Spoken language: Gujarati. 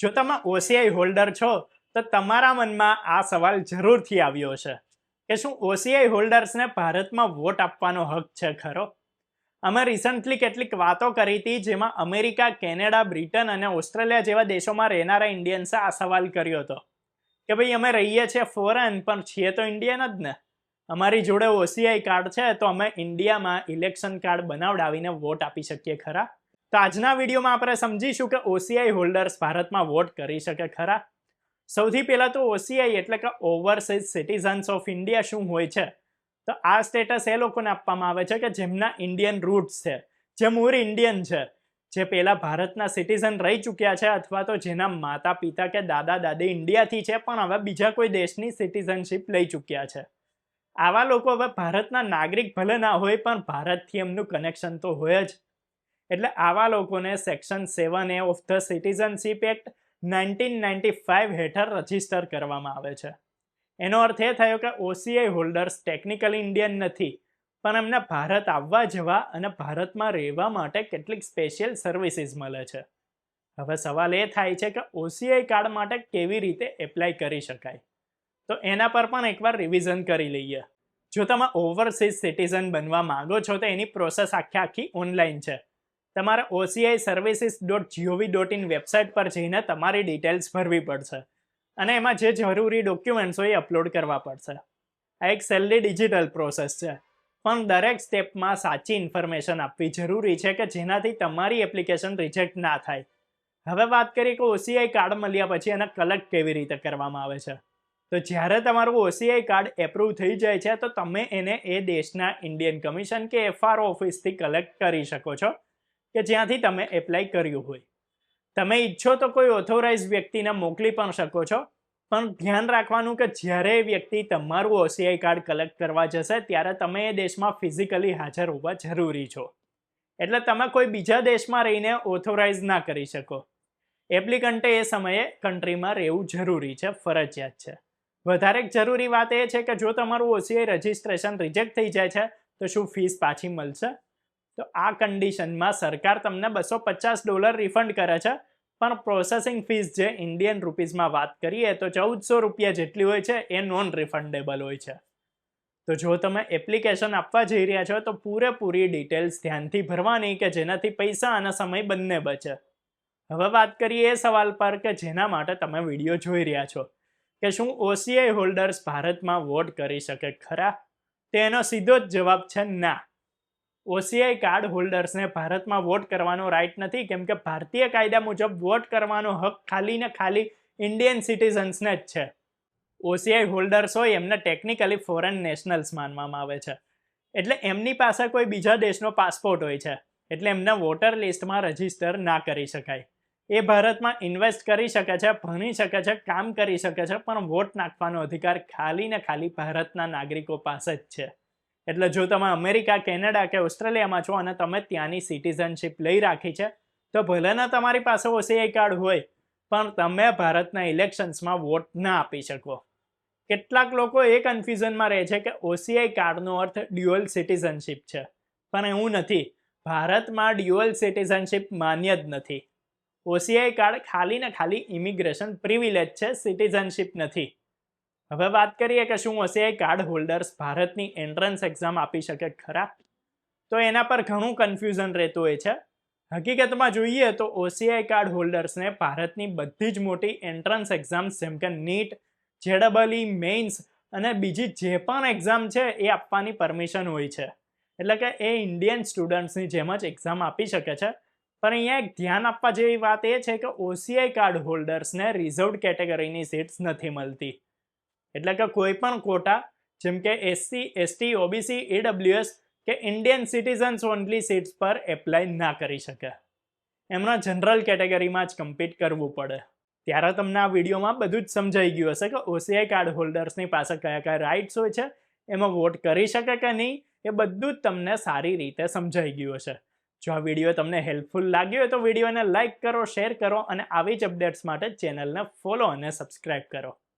જો તમે ઓસીઆઈ હોલ્ડર છો તો તમારા મનમાં આ સવાલ જરૂરથી આવ્યો છે કે શું ઓસીઆઈ હોલ્ડર્સને ભારતમાં વોટ આપવાનો હક છે ખરો? અમે રિસન્ટલી કેટલીક વાતો કરી હતી જેમાં અમેરિકા, કેનેડા, બ્રિટન અને ઓસ્ટ્રેલિયા જેવા દેશોમાં રહેનારા ઇન્ડિયન્સે આ સવાલ કર્યો હતો કે ભાઈ અમે રહીએ છીએ ફોરેન પણ છીએ તો ઇન્ડિયન જ ને, અમારી જોડે ઓસીઆઈ કાર્ડ છે તો અમે ઇન્ડિયામાં ઇલેક્શન કાર્ડ બનાવડાવીને વોટ આપી શકીએ ખરા? તો આજના વિડીયોમાં આપણે સમજીશું કે ઓસીઆઈ હોલ્ડર્સ ભારતમાં વોટ કરી શકે ખરા? સૌથી પહેલા તો ઓસીઆઈ એટલે કે ઓવરસીઝ સિટીઝન્સ ઓફ ઇન્ડિયા શું હોય છે? તો આ સ્ટેટસ એ લોકોને આપવામાં આવે છે કે જેમના ઇન્ડિયન રૂટ્સ છે, જે મૂળ ઇન્ડિયન છે, જે પહેલા ભારતના સિટીઝન રહી ચૂક્યા છે અથવા તો જેના માતા પિતા કે દાદા દાદી ઇન્ડિયાથી છે પણ હવે બીજા કોઈ દેશની સિટીઝનશીપ લઈ ચૂક્યા છે. આવા લોકો હવે ભારતના નાગરિક ભલે ના હોય પણ ભારતથી એમનું કનેક્શન તો હોય જ. એટલે આવા લોકોને section 7A of the citizenship act 1995 હેઠળ રજીસ્ટર કરવામાં આવે છે. એનો અર્થ એ થયો કે ઓસીઆઈ હોલ્ડર્સ ટેકનિકલી ઇન્ડિયન નથી પણ એમને ભારત આવવા જવા અને ભારતમાં રહેવા માટે કેટલીક સ્પેશિયલ સર્વિસીસ મળે છે. હવે સવાલ એ થાય છે કે ઓસીઆઈ કાર્ડ માટે કેવી રીતે એપ્લાય કરી શકાય? તો એના પર પણ એકવાર રિવિઝન કરી લઈએ. જો તમે ઓવરસીઝ સિટીઝન બનવા માંગો છો તો એની પ્રોસેસ આખી ઓનલાઈન છે. તમારે OCIservices.gov.in વેબસાઇટ પર જઈને તમારી ડિટેલ્સ ભરવી પડશે અને એમાં જે જરૂરી ડોક્યુમેન્ટ્સ હોય એ અપલોડ કરવા પડશે. આ એક સેલ્લી ડિજિટલ પ્રોસેસ છે પણ દરેક સ્ટેપમાં સાચી ઇન્ફોર્મેશન આપવી જરૂરી છે કે જેનાથી તમારી એપ્લિકેશન રિજેક્ટ ના થાય. હવે વાત કરીએ કે ઓસીઆઈ કાર્ડ મળ્યા પછી એને કલેક્ટ કેવી રીતે કરવામાં આવે છે. તો જ્યારે તમારું ઓસીઆઈ કાર્ડ એપ્રુવ થઈ જાય છે તો તમે એને એ દેશના ઇન્ડિયન કમિશન કે FRO ઓફિસથી કલેક્ટ કરી શકો છો કે જ્યાંથી તમે એપ્લાય કર્યું હોય. તમે ઈચ્છો તો કોઈ ઓથોરાઇઝ વ્યક્તિને મોકલી પણ શકો છો પણ ધ્યાન રાખવાનું કે જ્યારે એ વ્યક્તિ તમારું ઓસીઆઈ કાર્ડ કલેક્ટ કરવા જશે ત્યારે તમે એ દેશમાં ફિઝિકલી હાજર હોવા જરૂરી છો. એટલે તમે કોઈ બીજા દેશમાં રહીને ઓથોરાઇઝ ના કરી શકો. એપ્લિકન્ટે એ સમયે કન્ટ્રીમાં રહેવું જરૂરી છે, ફરજિયાત છે. વધારે જરૂરી વાત એ છે કે જો તમારું ઓસીઆઈ રજિસ્ટ્રેશન રિજેક્ટ થઈ જાય છે તો શું ફીસ પાછી મળશે? તો આ કન્ડિશનમાં સરકાર તમને $250 રિફંડ કરે છે પણ પ્રોસેસિંગ ફીસ જે ઇન્ડિયન રૂપીઝમાં વાત કરીએ તો ₹1400 જેટલી હોય છે એ નોન રિફંડેબલ હોય છે. તો જો તમે એપ્લિકેશન આપવા જઈ રહ્યા છો તો પૂરેપૂરી ડિટેલ્સ ધ્યાનથી ભરવાની કે જેનાથી પૈસા અને સમય બંને બચે. હવે વાત કરીએ એ સવાલ પર કે જેના માટે તમે વિડીયો જોઈ રહ્યા છો કે શું ઓસીઆઈ હોલ્ડર્સ ભારતમાં વોટ કરી શકે ખરા? તેનો સીધો જ જવાબ છે ના. ઓસીઆઈ કાર્ડ હોલ્ડર્સને ભારતમાં વોટ કરવાનો રાઇટ નથી કેમ કે ભારતીય કાયદા મુજબ વોટ કરવાનો હક ખાલી ને ખાલી ઇન્ડિયન સિટીઝન્સને જ છે. ઓસીઆઈ હોલ્ડર્સ હોય એમને ટેકનિકલી ફોરેન નેશનલ્સ માનવામાં આવે છે. એટલે એમની પાસે કોઈ બીજા દેશનો પાસપોર્ટ હોય છે એટલે એમને વોટર લિસ્ટમાં રજીસ્ટર ના કરી શકાય. એ ભારતમાં ઇન્વેસ્ટ કરી શકે છે, ભણી શકે છે, કામ કરી શકે છે પણ વોટ નાખવાનો અધિકાર ખાલી ને ખાલી ભારતના નાગરિકો પાસે જ છે. એટલે જો તમે અમેરિકા, કેનેડા કે ઓસ્ટ્રેલિયામાં છો અને તમે ત્યાંની સિટીઝનશીપ લઈ રાખી છે તો ભલે ને તમારી પાસે ઓસીઆઈ કાર્ડ હોય પણ તમે ભારતના ઇલેક્શન્સમાં વોટ ના આપી શકો. કેટલાક લોકો એ કન્ફ્યુઝનમાં રહે છે કે ઓસીઆઈ કાર્ડનો અર્થ ડ્યુઅલ સિટીઝનશીપ છે પણ એવું નથી. ભારતમાં ડ્યુઅલ સિટીઝનશીપ માન્ય જ નથી. ઓસીઆઈ કાર્ડ ખાલી ને ખાલી ઇમિગ્રેશન પ્રિવિલેજ છે, સિટીઝનશીપ નથી. હવે વાત કરીએ કે શું ઓસીઆઈ કાર્ડ હોલ્ડર્સ ભારતની એન્ટ્રન્સ એક્ઝામ આપી શકે ખરા? તો એના પર ઘણું કન્ફ્યુઝન રહેતું હોય છે. હકીકતમાં જોઈએ તો ઓસીઆઈ કાર્ડ હોલ્ડર્સને ભારતની બધી જ મોટી એન્ટ્રન્સ એક્ઝામ્સ જેમ કે નીટ, JEE, મેઇન્સ અને બીજી જે પણ એક્ઝામ છે એ આપવાની પરમિશન હોય છે. એટલે કે એ ઇન્ડિયન સ્ટુડન્ટ્સની જેમ જ એક્ઝામ આપી શકે છે. પણ અહીંયા એક ધ્યાન આપવા જેવી વાત એ છે કે ઓસીઆઈ કાર્ડ હોલ્ડર્સને રિઝર્વડ કેટેગરીની સીટ્સ નથી મળતી. એટલે કે કોઈ પણ કોટા જેમ કે SC, ST, OBC, EWS કે ઇન્ડિયન સિટીઝન્સ ઓનલી સીટ્સ પર એપ્લાય ના કરી શકે. એમના જનરલ કેટેગરીમાં જ કમ્પીટ કરવું પડે. ત્યારે તમને આ વિડીયોમાં બધું જ સમજાઈ ગયું હશે કે ઓસીઆઈ કાર્ડ હોલ્ડર્સની પાસે કયા કયા રાઇટ્સ હોય છે, એમાં વોટ કરી શકે કે નહીં, એ બધું જ તમને સારી રીતે સમજાઈ ગયું હશે. જો આ વિડીયો તમને હેલ્પફુલ લાગ્યો હોય તો વિડીયોને લાઇક કરો, શેર કરો અને આવી જ અપડેટ્સ માટે ચેનલને ફોલો અને સબસ્ક્રાઇબ કરો.